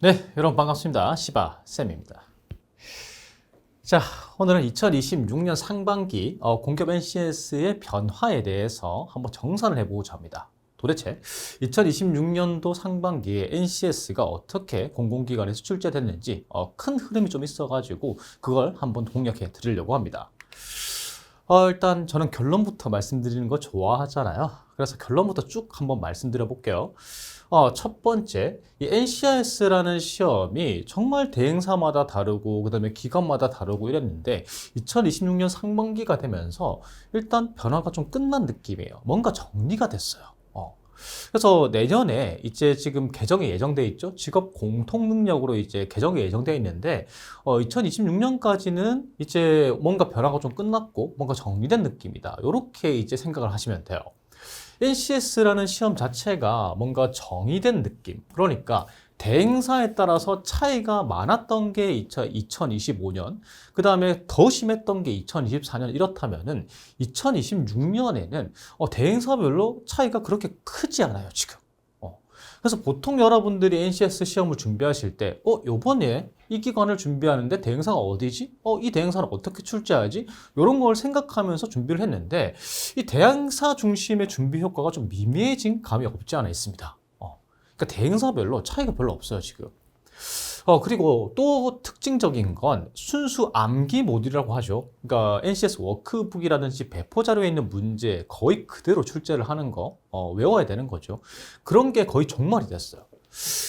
네, 여러분 반갑습니다. 시바쌤입니다. 자, 오늘은 2026년 상반기 공기업 NCS의 변화에 대해서 한번 정산을 해보고자 합니다. 도대체 2026년도 상반기에 NCS가 어떻게 공공기관에 수출제됐는지 큰 흐름이 좀 있어가지고 그걸 한번 공략해 드리려고 합니다. 일단 저는 결론부터 말씀드리는 거 좋아하잖아요. 그래서 결론부터 쭉 한번 말씀드려 볼게요. 첫 번째, 이 NCIS라는 시험이 정말 대행사마다 다르고 그다음에 기관마다 다르고 이랬는데 2026년 상반기가 되면서 일단 변화가 좀 끝난 느낌이에요. 뭔가 정리가 됐어요. 그래서 내년에 이제 지금 개정이 예정돼 있죠. 직업 공통 능력으로 이제 개정이 예정돼 있는데 2026년까지는 이제 뭔가 변화가 좀 끝났고 뭔가 정리된 느낌이다. 이렇게 이제 생각을 하시면 돼요. NCS라는 시험 자체가 뭔가 정의된 느낌. 그러니까 대행사에 따라서 차이가 많았던 게 2025년, 그 다음에 더 심했던 게 2024년 이렇다면은 2026년에는 대행사별로 차이가 그렇게 크지 않아요, 지금. 그래서 보통 여러분들이 NCS 시험을 준비하실 때, 요번에 이 기관을 준비하는데 대행사가 어디지? 이 대행사는 어떻게 출제하지? 이런 걸 생각하면서 준비를 했는데, 이 대행사 중심의 준비 효과가 좀 미미해진 감이 없지 않아 있습니다. 그러니까 대행사별로 차이가 별로 없어요, 지금. 그리고 또 특징적인 건 순수 암기 모듈이라고 하죠. 그러니까 NCS 워크북이라든지 배포 자료에 있는 문제 거의 그대로 출제를 하는 거, 외워야 되는 거죠. 그런 게 거의 종말이 됐어요.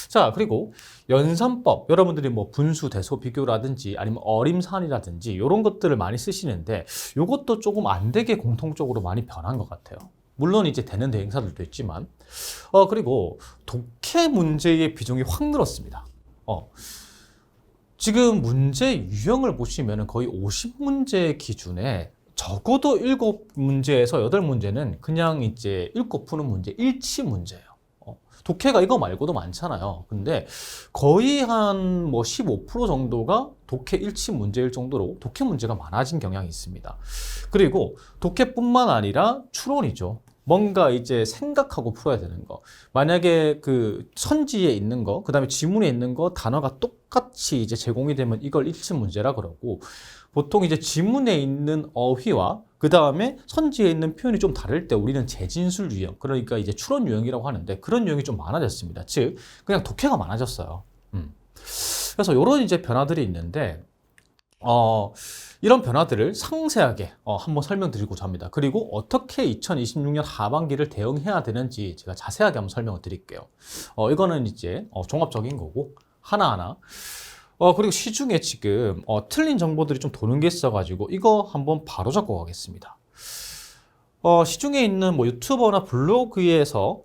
자, 그리고 연산법, 여러분들이 뭐 분수, 대소, 비교라든지 아니면 어림산이라든지 이런 것들을 많이 쓰시는데 이것도 조금 안 되게 공통적으로 많이 변한 것 같아요. 물론 이제 되는 대행사들도 있지만, 그리고 독해 문제의 비중이 확 늘었습니다. 지금 문제 유형을 보시면 거의 50문제 기준에 적어도 7문제에서 8문제는 그냥 이제 읽고 푸는 문제, 일치 문제예요. 독해가 이거 말고도 많잖아요. 근데 거의 한 뭐 15% 정도가 독해 일치 문제일 정도로 독해 문제가 많아진 경향이 있습니다. 그리고 독해뿐만 아니라 추론이죠. 뭔가 이제 생각하고 풀어야 되는 거. 만약에 그 선지에 있는 거, 그 다음에 지문에 있는 거 단어가 똑같이 이제 제공이 되면 이걸 일치 문제라 그러고, 보통 이제 지문에 있는 어휘와 그 다음에 선지에 있는 표현이 좀 다를 때 우리는 재진술 유형, 그러니까 이제 추론 유형이라고 하는데 그런 유형이 좀 많아졌습니다. 즉, 그냥 독해가 많아졌어요. 그래서 이런 이제 변화들이 있는데, 이런 변화들을 상세하게 한번 설명드리고자 합니다. 그리고 어떻게 2026년 하반기를 대응해야 되는지 제가 자세하게 한번 설명을 드릴게요. 이거는 이제 종합적인 거고 하나하나. 그리고 시중에 지금 틀린 정보들이 좀 도는 게 있어가지고 이거 한번 바로 잡고 가겠습니다. 시중에 있는 뭐 유튜버나 블로그에서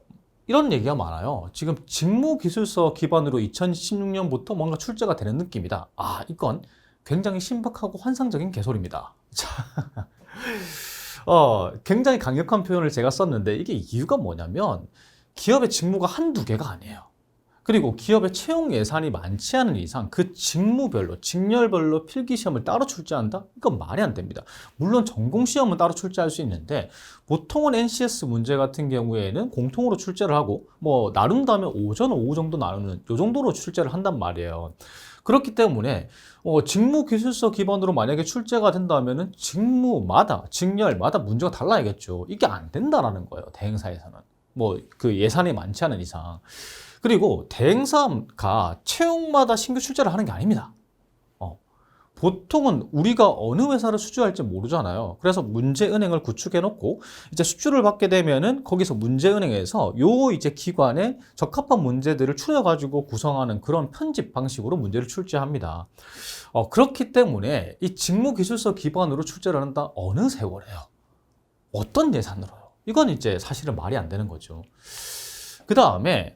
이런 얘기가 많아요. 지금 직무기술서 기반으로 2016년부터 뭔가 출제가 되는 느낌이다. 이건 굉장히 신박하고 환상적인 개소리입니다. 굉장히 강력한 표현을 제가 썼는데 이게 이유가 뭐냐면 기업의 직무가 한두 개가 아니에요. 그리고 기업의 채용 예산이 많지 않은 이상 그 직무별로, 직렬별로 필기시험을 따로 출제한다? 이건 말이 안 됩니다. 물론 전공시험은 따로 출제할 수 있는데 보통은 NCS 문제 같은 경우에는 공통으로 출제를 하고 뭐 나눈다면 오전, 오후 정도 나누는 이 정도로 출제를 한단 말이에요. 그렇기 때문에 직무기술서 기반으로 만약에 출제가 된다면 직무마다, 직렬마다 문제가 달라야겠죠. 이게 안 된다라는 거예요. 대행사에서는. 뭐 그 예산이 많지 않은 이상. 그리고 대행사가 채용마다 신규 출제를 하는 게 아닙니다. 보통은 우리가 어느 회사를 수주할지 모르잖아요. 그래서 문제은행을 구축해 놓고 이제 수주를 받게 되면은 거기서 문제은행에서 요 이제 기관에 적합한 문제들을 추려 가지고 구성하는 그런 편집 방식으로 문제를 출제합니다. 그렇기 때문에 이 직무기술서 기반으로 출제를 한다. 어느 세월에요? 어떤 예산으로요? 이건 이제 사실은 말이 안 되는 거죠. 그 다음에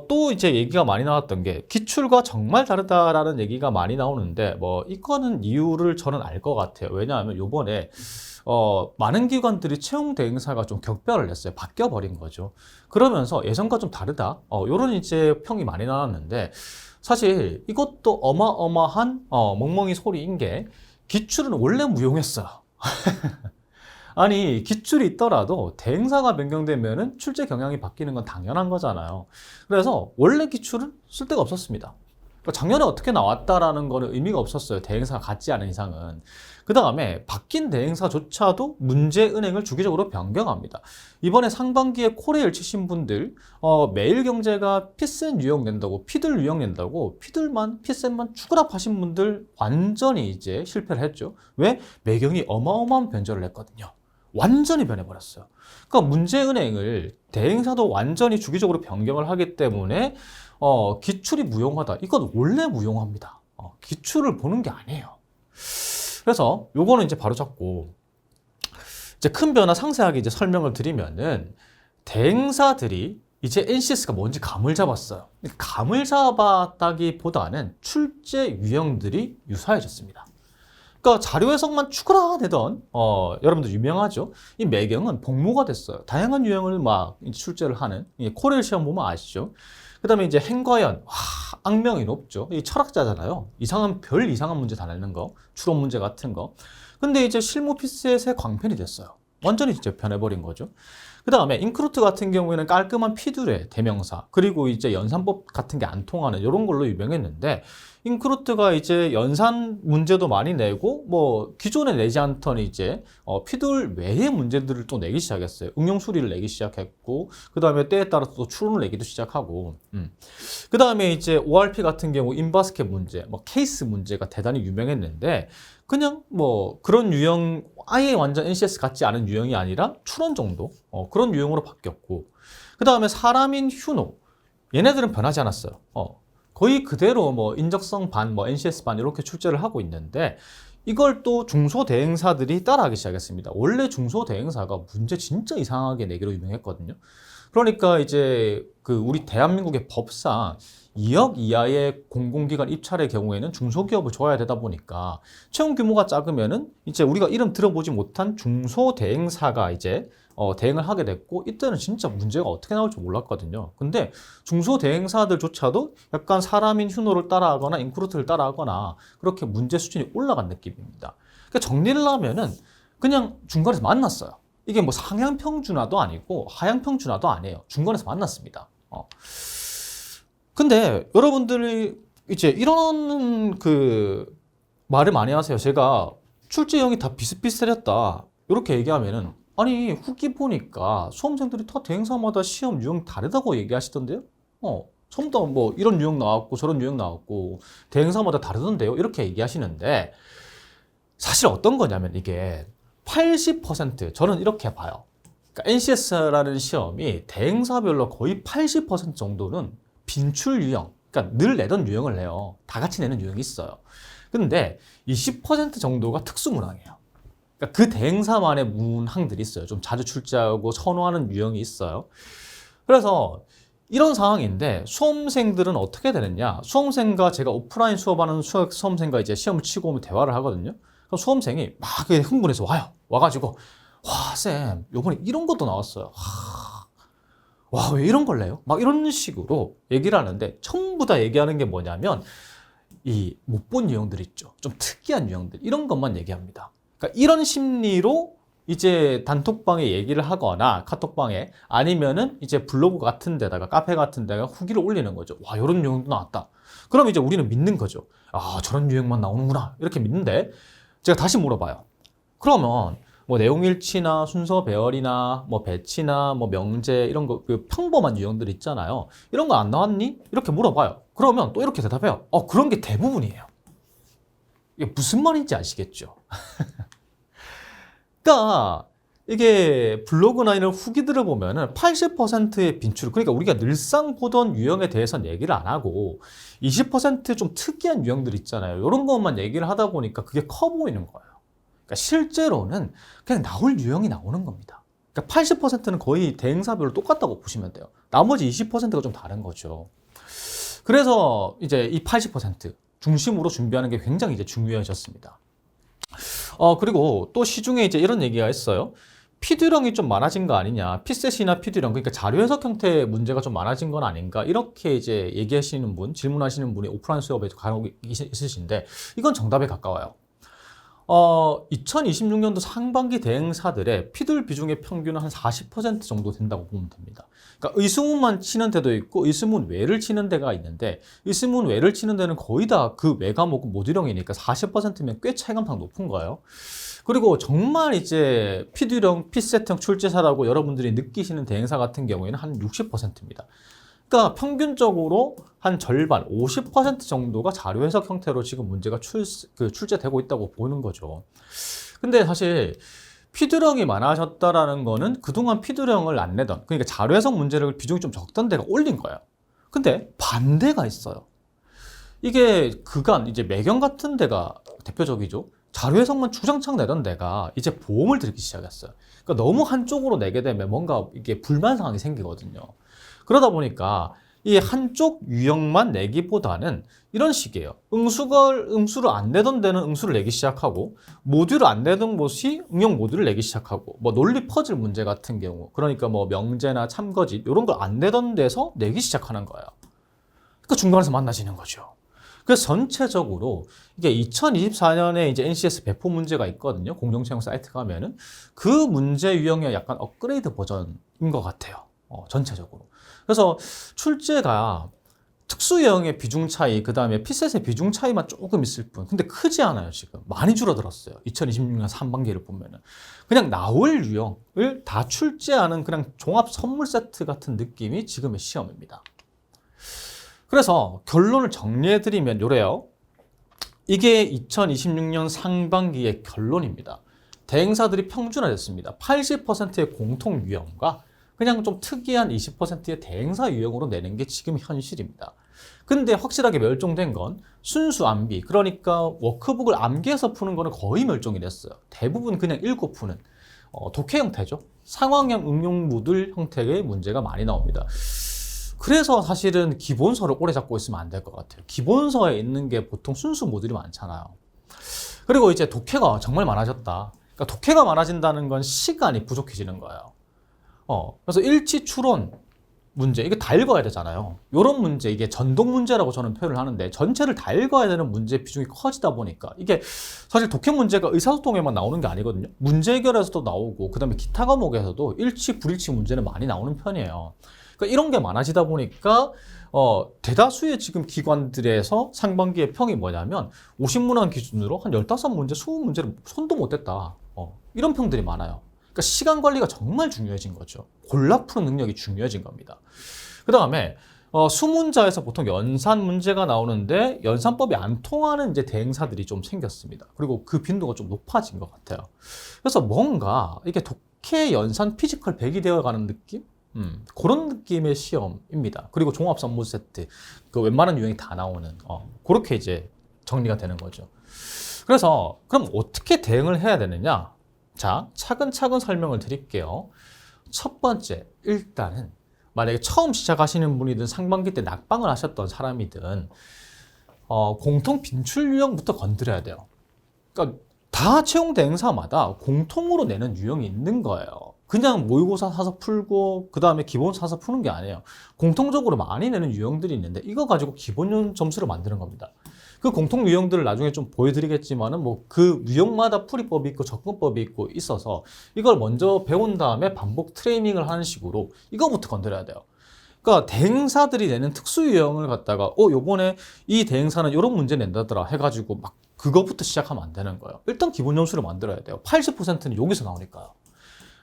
또 이제 얘기가 많이 나왔던 게 기출과 정말 다르다라는 얘기가 많이 나오는데 뭐 이거는 이유를 저는 알 것 같아요. 왜냐하면 요번에 많은 기관들이 채용 대행사가 좀 격변을 했어요. 바뀌어 버린 거죠. 그러면서 예전과 좀 다르다. 요런 이제 평이 많이 나왔는데 사실 이것도 어마어마한 멍멍이 소리인 게 기출은 원래 무용했어요. 아니 기출이 있더라도 대행사가 변경되면은 출제 경향이 바뀌는 건 당연한 거잖아요. 그래서 원래 기출은 쓸 데가 없었습니다. 작년에 어떻게 나왔다라는 거는 의미가 없었어요. 대행사가 같지 않은 이상은. 그 다음에 바뀐 대행사조차도 문제은행을 주기적으로 변경합니다. 이번에 상반기에 코레일 치신 분들 매일경제가 피센 유형 낸다고 피들 유형 낸다고 피센만 추가랍 하신 분들 완전히 이제 실패를 했죠. 왜? 매경이 어마어마한 변절을 했거든요. 완전히 변해버렸어요. 그러니까 문제은행을 대행사도 완전히 주기적으로 변경을 하기 때문에 기출이 무용하다. 이건 원래 무용합니다. 기출을 보는 게 아니에요. 그래서 요거는 이제 바로 잡고 이제 큰 변화 상세하게 이제 설명을 드리면은 대행사들이 이제 NCS가 뭔지 감을 잡았어요. 감을 잡았다기보다는 출제 유형들이 유사해졌습니다. 그러니까 자료 해석만 추가라 되던 여러분들 유명하죠. 이 매경은 복무가 됐어요. 다양한 유형을 막 출제를 하는 코레일 시험 보면 아시죠. 그다음에 이제 행과연 악명이 높죠. 이 철학자잖아요. 별 이상한 문제 다 내는 거, 추론 문제 같은 거. 근데 이제 실무 피셋의 광편이 됐어요. 완전히 이제 변해버린 거죠. 그 다음에 인크루트 같은 경우에는 깔끔한 피드레 대명사, 그리고 이제 연산법 같은 게 안 통하는 이런 걸로 유명했는데, 인크루트가 이제 연산 문제도 많이 내고 뭐 기존에 내지 않던 이제 피들 외의 문제들을 또 내기 시작했어요. 응용 수리를 내기 시작했고, 그 다음에 때에 따라서 또 추론을 내기도 시작하고, 그 다음에 이제 ORP 같은 경우 인바스켓 문제, 뭐 케이스 문제가 대단히 유명했는데, 그냥 뭐 그런 유형, 아예 완전 NCS 같지 않은 유형이 아니라 추론 정도 그런 유형으로 바뀌었고, 그 다음에 사람인 휴노, 얘네들은 변하지 않았어요. 거의 그대로 뭐 인적성 반, 뭐 NCS 반 이렇게 출제를 하고 있는데, 이걸 또 중소대행사들이 따라하기 시작했습니다. 원래 중소대행사가 문제 진짜 이상하게 내기로 유명했거든요. 그러니까 이제 우리 대한민국의 법상 2억 이하의 공공기관 입찰의 경우에는 중소기업을 줘야 되다 보니까 채용 규모가 작으면은 이제 우리가 이름 들어보지 못한 중소대행사가 이제 대행을 하게 됐고, 이때는 진짜 문제가 어떻게 나올지 몰랐거든요. 근데 중소대행사들조차도 약간 사람인 휴노를 따라하거나 인크루트를 따라하거나 그렇게 문제 수준이 올라간 느낌입니다. 그러니까 정리를 하면은 그냥 중간에서 만났어요. 이게 뭐 상향평준화도 아니고 하향평준화도 아니에요. 중간에서 만났습니다. 근데 여러분들이 이제 이런 말을 많이 하세요. 제가 출제형이 다 비슷비슷했다 이렇게 얘기하면은, 아니 후기 보니까 수험생들이 다 대행사마다 시험 유형 다르다고 얘기하시던데요. 처음부터 뭐 이런 유형 나왔고 저런 유형 나왔고 대행사마다 다르던데요, 이렇게 얘기하시는데, 사실 어떤 거냐면 이게 80%, 저는 이렇게 봐요. 그러니까 NCS라는 시험이 대행사별로 거의 80% 정도는 빈출 유형, 그러니까 늘 내던 유형을 내요. 다 같이 내는 유형이 있어요. 근데 20% 정도가 특수문항이에요. 그러니까 그 대행사만의 문항들이 있어요. 좀 자주 출제하고 선호하는 유형이 있어요. 그래서 이런 상황인데 수험생들은 어떻게 되느냐? 수험생과 제가 오프라인 수업하는 수험생과 이제 시험을 치고 오면 대화를 하거든요. 그럼 수험생이 막 흥분해서 와요. 와가지고, 와, 쌤, 요번에 이런 것도 나왔어요. 와, 왜 이런 걸 내요? 막 이런 식으로 얘기를 하는데, 전부 다 얘기하는 게 뭐냐면 이 못 본 유형들 있죠. 좀 특이한 유형들, 이런 것만 얘기합니다. 그러니까 이런 심리로 이제 단톡방에 얘기를 하거나 카톡방에, 아니면은 이제 블로그 같은 데다가 카페 같은 데가 후기를 올리는 거죠. 와, 이런 유형도 나왔다. 그럼 이제 우리는 믿는 거죠. 아, 저런 유형만 나오는구나, 이렇게 믿는데, 제가 다시 물어봐요. 그러면 뭐 내용일치나 순서 배열이나 뭐 배치나 뭐 명제 이런 거, 평범한 유형들 있잖아요. 이런 거 안 나왔니? 이렇게 물어봐요. 그러면 또 이렇게 대답해요. 그런 게 대부분이에요. 이게 무슨 말인지 아시겠죠? 그러니까 이게 블로그나 이런 후기들을 보면은 80%의 빈출, 그러니까 우리가 늘상 보던 유형에 대해서는 얘기를 안 하고 20% 좀 특이한 유형들 있잖아요. 이런 것만 얘기를 하다 보니까 그게 커 보이는 거예요. 그러니까 실제로는 그냥 나올 유형이 나오는 겁니다. 그러니까 80%는 거의 대행사별로 똑같다고 보시면 돼요. 나머지 20%가 좀 다른 거죠. 그래서 이제 이 80% 중심으로 준비하는 게 굉장히 이제 중요해졌습니다. 그리고 또 시중에 이제 이런 얘기가 있어요. 피드령이 좀 많아진 거 아니냐. 피셋이나 피드령, 그러니까 자료 해석 형태의 문제가 좀 많아진 건 아닌가. 이렇게 이제 얘기하시는 분, 질문하시는 분이 오프라인 수업에 간혹 있으신데, 이건 정답에 가까워요. 2026년도 상반기 대행사들의 피들 비중의 평균은 한 40% 정도 된다고 보면 됩니다. 그러니까 의수문만 치는 데도 있고 의수문 외를 치는 데가 있는데 의수문 외를 치는 데는 거의 다 그 외 과목은 모듈형이니까 40%면 꽤 체감상 높은 거예요. 그리고 정말 이제 피드형, 피셋형 출제사라고 여러분들이 느끼시는 대행사 같은 경우에는 한 60%입니다. 그러니까 평균적으로 한 절반, 50% 정도가 자료 해석 형태로 지금 문제가 출제되고 있다고 보는 거죠. 근데 사실 피드령이 많아졌다라는 거는 그동안 피드령을 안 내던, 그러니까 자료 해석 문제를 비중이 좀 적던 데가 올린 거예요. 근데 반대가 있어요. 이게 그간 이제 매경 같은 데가 대표적이죠. 자료 해석만 주장창 내던 데가 이제 보험을 들기 시작했어요. 그러니까 너무 한쪽으로 내게 되면 뭔가 이게 불만 상황이 생기거든요. 그러다 보니까 이 한쪽 유형만 내기보다는 이런 식이에요. 응수를 안 내던 데는 응수를 내기 시작하고 모듈을 안 내던 곳이 응용 모듈을 내기 시작하고 뭐 논리 퍼즐 문제 같은 경우 그러니까 뭐 명제나 참거짓 이런 걸 안 내던 데서 내기 시작하는 거예요. 그러니까 중간에서 만나지는 거죠. 그래서 전체적으로 이게 2024년에 이제 NCS 배포 문제가 있거든요. 공정채용 사이트 가면은 그 문제 유형의 약간 업그레이드 버전인 것 같아요. 전체적으로. 그래서 출제가 특수 유형의 비중 차이, 그 다음에 피셋의 비중 차이만 조금 있을 뿐. 근데 크지 않아요, 지금. 많이 줄어들었어요. 2026년 상반기를 보면은. 그냥 나올 유형을 다 출제하는 그냥 종합 선물 세트 같은 느낌이 지금의 시험입니다. 그래서 결론을 정리해드리면 요래요. 이게 2026년 상반기의 결론입니다. 대행사들이 평준화됐습니다. 80%의 공통 유형과 그냥 좀 특이한 20%의 대행사 유형으로 내는 게 지금 현실입니다. 근데 확실하게 멸종된 건 순수 암기, 그러니까 워크북을 암기해서 푸는 거는 거의 멸종이 됐어요. 대부분 그냥 읽고 푸는 독해 형태죠. 상황형 응용 모듈 형태의 문제가 많이 나옵니다. 그래서 사실은 기본서를 오래 잡고 있으면 안 될 것 같아요. 기본서에 있는 게 보통 순수 모듈이 많잖아요. 그리고 이제 독해가 정말 많아졌다. 그러니까 독해가 많아진다는 건 시간이 부족해지는 거예요. 그래서 일치 추론 문제, 이게 다 읽어야 되잖아요. 이런 문제, 이게 전독 문제라고 저는 표현을 하는데 전체를 다 읽어야 되는 문제 비중이 커지다 보니까 이게 사실 독해 문제가 의사소통에만 나오는 게 아니거든요. 문제 해결에서도 나오고 그 다음에 기타 과목에서도 일치, 불일치 문제는 많이 나오는 편이에요. 그러니까 이런 게 많아지다 보니까 대다수의 지금 기관들에서 상반기의 평이 뭐냐면 50문항 기준으로 한 15문제, 20문제를 손도 못 댔다. 이런 평들이 많아요. 그러니까 시간 관리가 정말 중요해진 거죠. 골라 푸는 능력이 중요해진 겁니다. 그 다음에 수문자에서 보통 연산 문제가 나오는데 연산법이 안 통하는 이제 대행사들이 좀 생겼습니다. 그리고 그 빈도가 좀 높아진 것 같아요. 그래서 뭔가 이게 독해 연산 피지컬 100이 되어가는 느낌? 그런 느낌의 시험입니다. 그리고 종합 선물 세트, 그 웬만한 유형이 다 나오는 그렇게 이제 정리가 되는 거죠. 그래서 그럼 어떻게 대응을 해야 되느냐? 자, 차근차근 설명을 드릴게요. 첫 번째, 일단은 만약에 처음 시작하시는 분이든 상반기 때 낙방을 하셨던 사람이든 공통 빈출 유형부터 건드려야 돼요. 그러니까 다 채용 대행사마다 공통으로 내는 유형이 있는 거예요. 그냥 모의고사 사서 풀고 그 다음에 기본 사서 푸는 게 아니에요. 공통적으로 많이 내는 유형들이 있는데 이거 가지고 기본 점수를 만드는 겁니다. 그 공통 유형들을 나중에 좀 보여드리겠지만은 뭐 그 유형마다 풀이법이 있고 접근법이 있고 있어서 이걸 먼저 배운 다음에 반복 트레이닝을 하는 식으로 이거부터 건드려야 돼요. 그러니까 대행사들이 내는 특수 유형을 갖다가 요번에 이 대행사는 이런 문제 낸다더라 해가지고 막 그거부터 시작하면 안 되는 거예요. 일단 기본 점수를 만들어야 돼요. 80%는 여기서 나오니까요.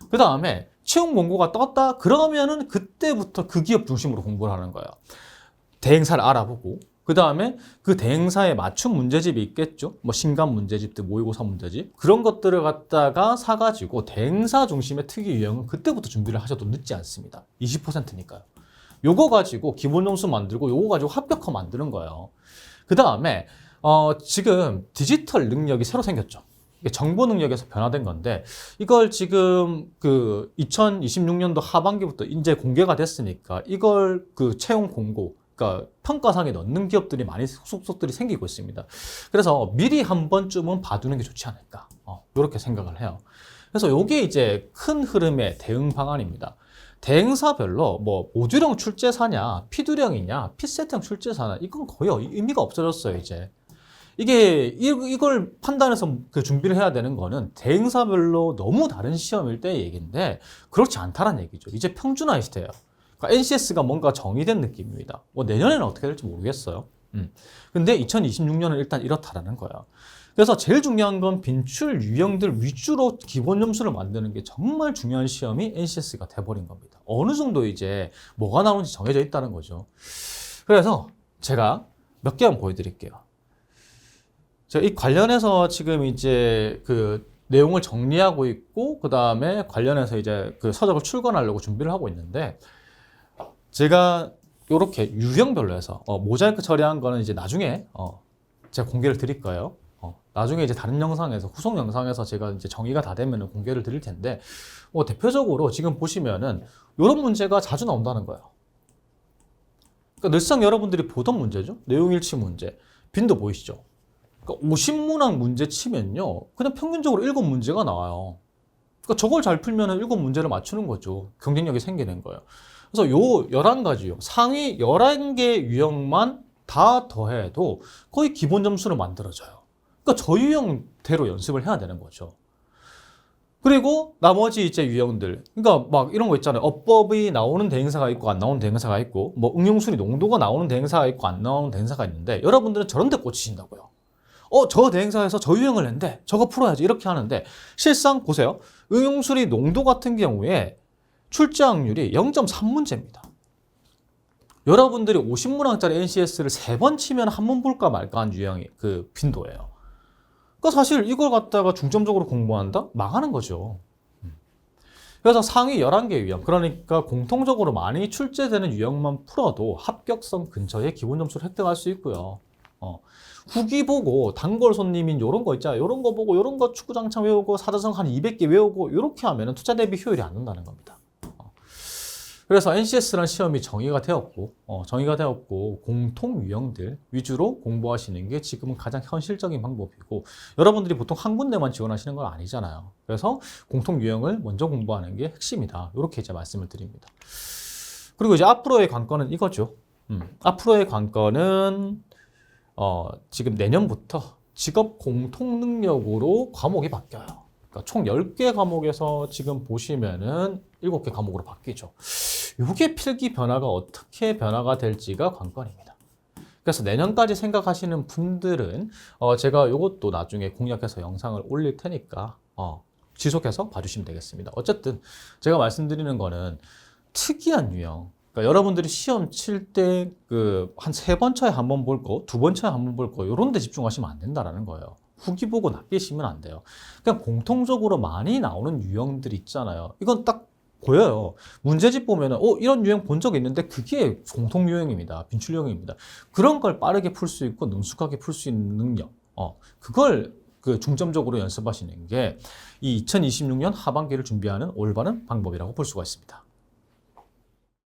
그 다음에 채용 공고가 떴다 그러면은 그때부터 그 기업 중심으로 공부를 하는 거예요. 대행사를 알아보고 그 다음에 그 대행사에 맞춘 문제집이 있겠죠. 뭐 신간 문제집들, 모의고사 문제집 그런 것들을 갖다가 사가지고 대행사 중심의 특이 유형은 그때부터 준비를 하셔도 늦지 않습니다. 20%니까요. 요거 가지고 기본 점수 만들고 요거 가지고 합격화 만드는 거예요. 그 다음에 지금 디지털 능력이 새로 생겼죠. 이게 정보 능력에서 변화된 건데 이걸 지금 그 2026년도 하반기부터 이제 공개가 됐으니까 이걸 그 채용 공고 그러니까 평가상에 넣는 기업들이 많이 속속들이 생기고 있습니다. 그래서 미리 한 번쯤은 봐두는 게 좋지 않을까 이렇게 생각을 해요. 그래서 이게 이제 큰 흐름의 대응 방안입니다. 대행사별로 뭐 모듈형 출제사냐, 피두령이냐, 피셋형 출제사냐 이건 거의 의미가 없어졌어요 이제. 이걸 판단해서 그 준비를 해야 되는 거는 대행사별로 너무 다른 시험일 때의 얘기인데 그렇지 않다는 얘기죠. 이제 평준화 시대예요. 그러니까 NCS가 뭔가 정의된 느낌입니다. 뭐 내년에는 어떻게 될지 모르겠어요. 근데 2026년은 일단 이렇다라는 거야. 그래서 제일 중요한 건 빈출 유형들 위주로 기본 점수를 만드는 게 정말 중요한 시험이 NCS가 돼버린 겁니다. 어느 정도 이제 뭐가 나오는지 정해져 있다는 거죠. 그래서 제가 몇 개 한번 보여드릴게요. 제가 이 관련해서 지금 이제 그 내용을 정리하고 있고, 그 다음에 관련해서 이제 그 서적을 출간하려고 준비를 하고 있는데, 제가 이렇게 유형별로 해서 모자이크 처리한 거는 이제 나중에 제가 공개를 드릴 거예요. 나중에 이제 다른 영상에서 후속 영상에서 제가 이제 정의가 다 되면 공개를 드릴 텐데 대표적으로 지금 보시면은 이런 문제가 자주 나온다는 거예요. 그러니까 늘상 여러분들이 보던 문제죠. 내용일치 문제. 빈도 보이시죠? 그러니까 50문항 문제 치면요. 그냥 평균적으로 7문제가 나와요. 그러니까 저걸 잘 풀면은 7문제를 맞추는 거죠. 경쟁력이 생기는 거예요. 그래서 요 11가지요. 상위 11개 유형만 다 더해도 거의 기본 점수를 만들어져요. 그러니까 저 유형대로 연습을 해야 되는 거죠. 그리고 나머지 이제 유형들, 그러니까 막 이런 거 있잖아요. 어법이 나오는 대행사가 있고 안 나오는 대행사가 있고, 뭐 응용순위 농도가 나오는 대행사가 있고 안 나오는 대행사가 있는데, 여러분들은 저런 데 꽂히신다고요. 저 대행사에서 저 유형을 냈는데 저거 풀어야지 이렇게 하는데, 실상 보세요. 응용순위 농도 같은 경우에 출제 확률이 0.3문제입니다. 여러분들이 50문항짜리 NCS를 3번 치면 한 번 볼까 말까 한 유형이 그 빈도예요. 그러니까 사실 이걸 갖다가 중점적으로 공부한다? 망하는 거죠. 그래서 상위 11개 유형, 그러니까 공통적으로 많이 출제되는 유형만 풀어도 합격성 근처의 기본 점수를 획득할 수 있고요. 후기 보고 단골 손님인 이런 거 있잖아요. 이런 거 보고 이런 거 축구장창 외우고 사자성 한 200개 외우고 이렇게 하면 투자 대비 효율이 안 난다는 겁니다. 그래서 NCS라는 시험이 정의가 되었고 공통 유형들 위주로 공부하시는 게 지금은 가장 현실적인 방법이고, 여러분들이 보통 한 군데만 지원하시는 건 아니잖아요. 그래서 공통 유형을 먼저 공부하는 게 핵심이다. 이렇게 이제 말씀을 드립니다. 그리고 이제 앞으로의 관건은 이거죠. 앞으로의 관건은 지금 내년부터 직업 공통 능력으로 과목이 바뀌어요. 그러니까 총 10개 과목에서 지금 보시면은 7개 과목으로 바뀌죠. 이게 필기 변화가 어떻게 변화가 될지가 관건입니다. 그래서 내년까지 생각하시는 분들은 제가 이것도 나중에 공략해서 영상을 올릴 테니까 지속해서 봐주시면 되겠습니다. 어쨌든 제가 말씀드리는 거는 특이한 유형, 그러니까 여러분들이 시험 칠 때 한 3번 차에 한 번 볼 거, 2번 차에 한 번 볼 거, 이런 데 집중하시면 안 된다는 거예요. 후기 보고 낚이시면 안 돼요. 그냥 공통적으로 많이 나오는 유형들이 있잖아요. 이건 딱 보여요. 문제집 보면은 이런 유형 본 적 있는데 그게 공통 유형입니다. 빈출 유형입니다. 그런 걸 빠르게 풀 수 있고 능숙하게 풀 수 있는 능력, 그걸 중점적으로 연습하시는 게 이 2026년 하반기를 준비하는 올바른 방법이라고 볼 수가 있습니다.